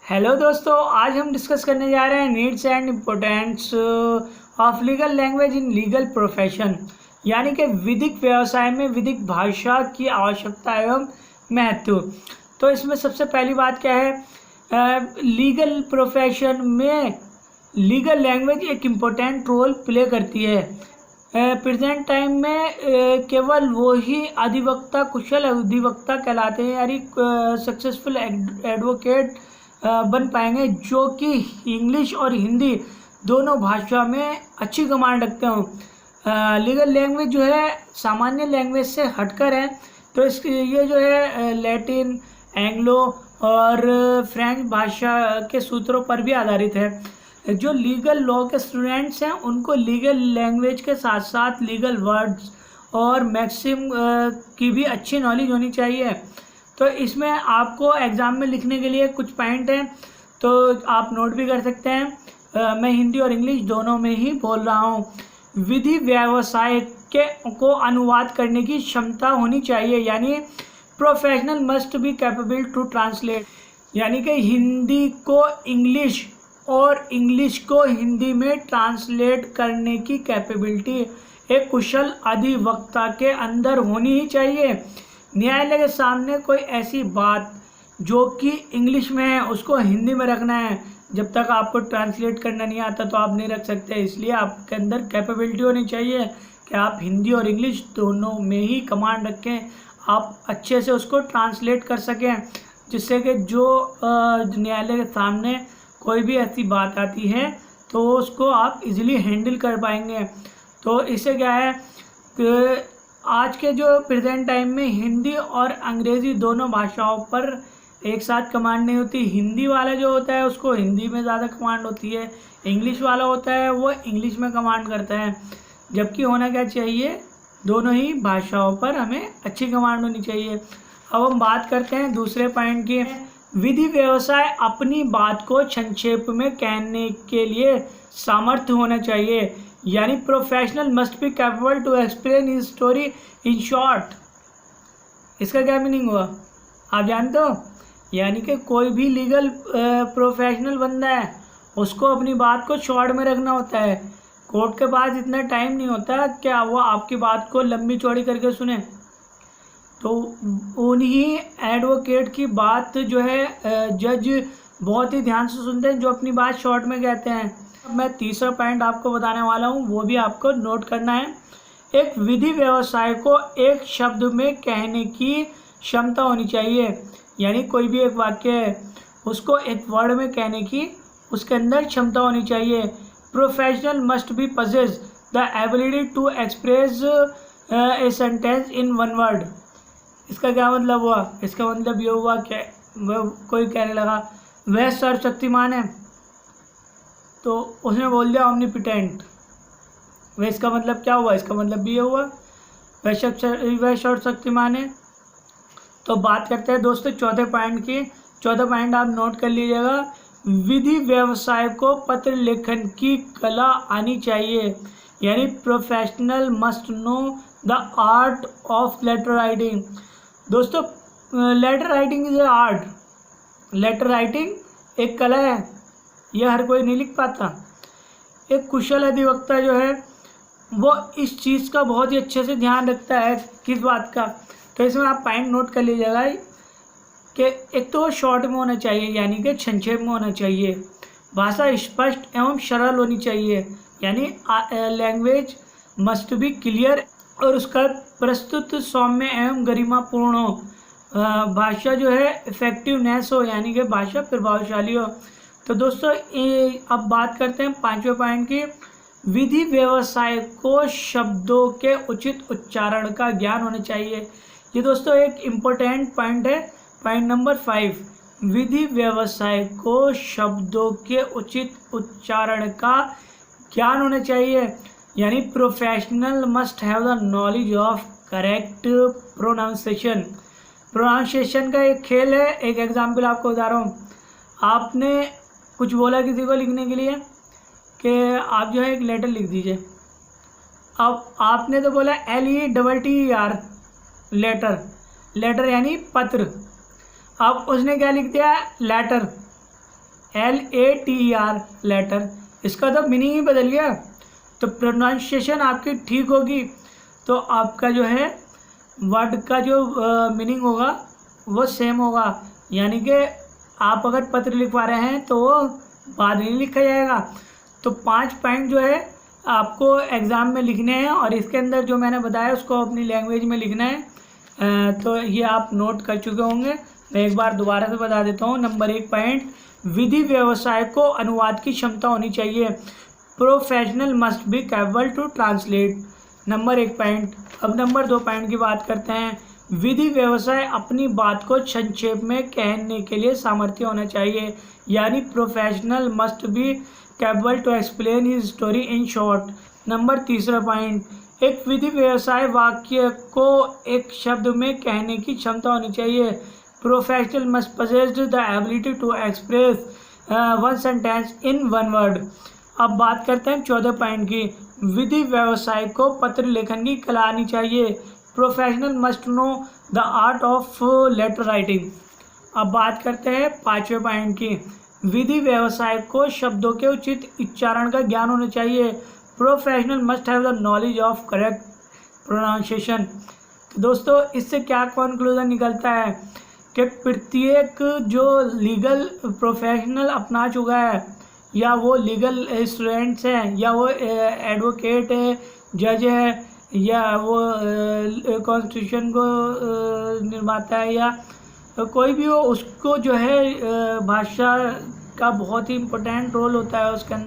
Hello दोस्तों, आज हम डिस्कस करने जा रहे हैं needs and importance of legal language in legal profession, यानी कि विधिक व्यवसाय में विधिक भाषा की आवश्यकता एवं महत्व। तो इसमें सबसे पहली बात क्या है, लीगल प्रोफेशन में लीगल लैंग्वेज एक इम्पोर्टेंट रोल प्ले करती है। प्रेजेंट टाइम में केवल वो ही अधिवक्ता कुशल अधिवक्ता कहलाते हैं, यानी सक्सेसफुल एडवोकेट बन पाएंगे जो कि इंग्लिश और हिंदी दोनों भाषा में अच्छी कमांड रखते हो। लीगल लैंग्वेज जो है सामान्य लैंग्वेज से हटकर है, तो इसकी ये जो है लैटिन, एंग्लो और फ्रेंच भाषा के सूत्रों पर भी आधारित है। जो लीगल लॉ के स्टूडेंट्स हैं उनको लीगल लैंग्वेज के साथ साथ लीगल वर्ड्स और मैक्सिम की भी अच्छी नॉलेज होनी चाहिए। तो इसमें आपको एग्ज़ाम में लिखने के लिए कुछ पॉइंट हैं, तो आप नोट भी कर सकते हैं। मैं हिंदी और इंग्लिश दोनों में ही बोल रहा हूँ। विधि व्यवसाय को अनुवाद करने की क्षमता होनी चाहिए, यानी professional must be capable to translate, यानी कि हिंदी को इंग्लिश और इंग्लिश को हिंदी में ट्रांसलेट करने की कैपेबिलिटी एक कुशल अधिवक्ता के अंदर होनी ही चाहिए। न्यायालय के सामने कोई ऐसी बात जो कि इंग्लिश में है उसको हिंदी में रखना है, जब तक आपको ट्रांसलेट करना नहीं आता तो आप नहीं रख सकते। इसलिए आपके अंदर कैपेबिलिटी होनी चाहिए कि आप हिंदी और इंग्लिश दोनों में ही कमांड रखें, आप अच्छे से उसको ट्रांसलेट कर सकें, जिससे कि जो न्यायालय के सामने कोई भी ऐसी बात आती है तो उसको आप इजीली हैंडल कर पाएंगे। तो इससे क्या है कि आज के जो प्रेजेंट टाइम में हिंदी और अंग्रेज़ी दोनों भाषाओं पर एक साथ कमांड नहीं होती। हिंदी वाला जो होता है उसको हिंदी में ज़्यादा कमांड होती है, इंग्लिश वाला होता है वो इंग्लिश में कमांड करता है, जबकि होना क्या चाहिए, दोनों ही भाषाओं पर हमें अच्छी कमांड होनी चाहिए। अब हम बात करते हैं दूसरे पॉइंट की। विधि व्यवसाय अपनी बात को संक्षेप में कहने के लिए सामर्थ्य होना चाहिए, यानी professional must be capable to explain his story in short. इसका क्या मीनिंग हुआ आप जानते हो? यानी कि कोई भी लीगल प्रोफेशनल बंदा है उसको अपनी बात को शॉर्ट में रखना होता है। कोर्ट के पास इतना टाइम नहीं होता क्या वो आपकी बात को लंबी चौड़ी करके सुने, तो उन्हीं एडवोकेट की बात जो है जज बहुत ही ध्यान से सुनते हैं जो अपनी बात शॉर्ट में कहते हैं। अब मैं तीसरा पॉइंट आपको बताने वाला हूँ, वो भी आपको नोट करना है। एक विधि व्यवसाय को एक शब्द में कहने की क्षमता होनी चाहिए, यानी कोई भी एक वाक्य है उसको एक वर्ड में कहने की उसके अंदर क्षमता होनी चाहिए। Professional must be possess the ability to express a sentence in one word. इसका क्या मतलब हुआ? इसका मतलब ये हुआ कि कोई कहने लगा वह सर्वशक्तिमान है, तो उसने बोल दिया ओमनीपोटेंट। वह इसका मतलब क्या हुआ? इसका मतलब भी ये हुआ वह सर्वशक्तिमान है। तो बात करते हैं दोस्तों चौथे पॉइंट की। चौथा पॉइंट आप नोट कर लीजिएगा। विधि व्यवसाय को पत्र लेखन की कला आनी चाहिए, यानी professional must know the art of letter writing. दोस्तों letter writing is a art. Letter writing एक कला है, यह हर कोई नहीं लिख पाता। एक कुशल अधिवक्ता जो है वो इस चीज़ का बहुत ही अच्छे से ध्यान रखता है। किस बात का? तो इसमें आप पॉइंट नोट कर लीजिएगा कि एक तो शॉर्ट में होना चाहिए, यानी कि संक्षेप में होना चाहिए। भाषा स्पष्ट एवं सरल होनी चाहिए, यानी लैंग्वेज मस्ट बी क्लियर और उसका प्रस्तुत सौम्य एवं गरिमापूर्ण हो। भाषा जो है इफेक्टिवनेस हो, यानी कि भाषा प्रभावशाली हो। तो दोस्तों अब बात करते हैं पांचवें पॉइंट की। विधि व्यवसाय को शब्दों के उचित उच्चारण का ज्ञान होना चाहिए। ये दोस्तों एक इम्पोर्टेंट पॉइंट है, पॉइंट नंबर 5। विधि व्यवसाय को शब्दों के उचित उच्चारण का ज्ञान होना चाहिए, यानी professional must have the knowledge of correct pronunciation. Pronunciation का एक खेल है। एक एग्जाम्पल आपको बता रहा हूँ। आपने कुछ बोला किसी को लिखने के लिए कि आप जो है एक लेटर लिख दीजिए। अब आपने तो बोला LETTER लेटर, यानी पत्र। अब उसने क्या लिख दिया? लेटर। LATER लेटर, इसका तो मीनिंग ही बदल गया। तो प्रोनाउंसिएशन आपकी ठीक होगी तो आपका जो है वर्ड का जो मीनिंग होगा वो सेम होगा। यानी कि आप अगर पत्र लिखवा रहे हैं तो वो बाद में लिखा जाएगा। तो 5 पॉइंट जो है आपको एग्ज़ाम में लिखने हैं और इसके अंदर जो मैंने बताया उसको अपनी लैंग्वेज में लिखना है। तो ये आप नोट कर चुके होंगे, मैं एक बार दोबारा से बता देता हूँ। नंबर 1 पॉइंट, विधि व्यवसाय को अनुवाद की क्षमता होनी चाहिए। Professional must be capable to translate. Number 1 point. अब नंबर 2 पॉइंट की बात करते हैं। विधि व्यवसाय अपनी बात को संक्षेप में कहने के लिए सामर्थ्य होना चाहिए, यानी professional must be capable to explain his story in short. Number 3 point, एक विधि व्यवसाय वाक्य को एक शब्द में कहने की क्षमता होनी चाहिए। Professional must possess the ability to express one sentence in one word. अब बात करते हैं 14 पॉइंट की। विधि व्यवसाय को पत्र लेखन की कला आनी चाहिए। Professional must know the art of letter writing. अब बात करते हैं 5वें पॉइंट की। विधि व्यवसाय को शब्दों के उचित उच्चारण का ज्ञान होना चाहिए। Professional must have the knowledge of correct pronunciation. दोस्तों इससे क्या कंक्लूजन निकलता है कि प्रत्येक जो लीगल प्रोफेशनल अपना चुका है, या वो लीगल स्टूडेंट्स हैं, या वो एडवोकेट है, जज है, या वो कॉन्स्टिट्यूशन को निर्माता है, या कोई भी हो, उसको जो है भाषा का बहुत ही इम्पोर्टेंट रोल होता है उसके अंदर।